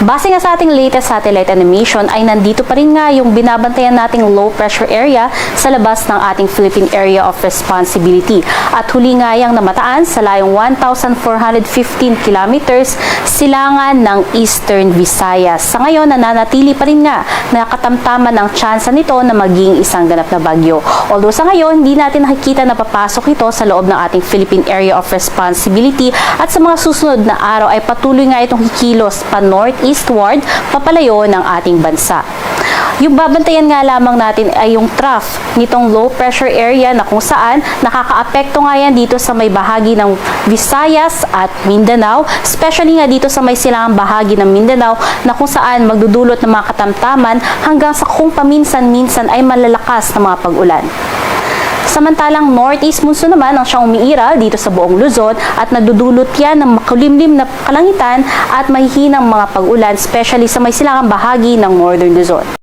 Base nga sa ating latest satellite animation ay nandito pa rin nga yung binabantayan nating low pressure area sa labas ng ating Philippine Area of Responsibility. At huli nga yang namataan sa layong 1,415 kilometers silangan ng Eastern Visayas. Sa ngayon, nananatili pa rin nga na katamtaman ang tsansa nito na maging isang ganap na bagyo. Although sa ngayon, hindi natin nakikita na papasok ito sa loob ng ating Philippine Area of Responsibility at sa mga susunod na araw ay patuloy nga itong kikilos pa northeastward papalayo ng ating bansa. Yung babantayan nga lamang natin ay yung trough nitong low pressure area na kung saan nakakaapekto nga yan dito sa may bahagi ng Visayas at Mindanao, especially nga dito sa may silangang bahagi ng Mindanao na kung saan magdudulot ng mga katamtaman hanggang sa kung paminsan-minsan ay malalakas na mga pag-ulan. Samantalang northeast monsoon naman ang siyang umiiral dito sa buong Luzon at nagdudulot yan ng makulimlim na kalangitan at mahihinang mga pag-ulan, especially sa may silangang bahagi ng northern Luzon.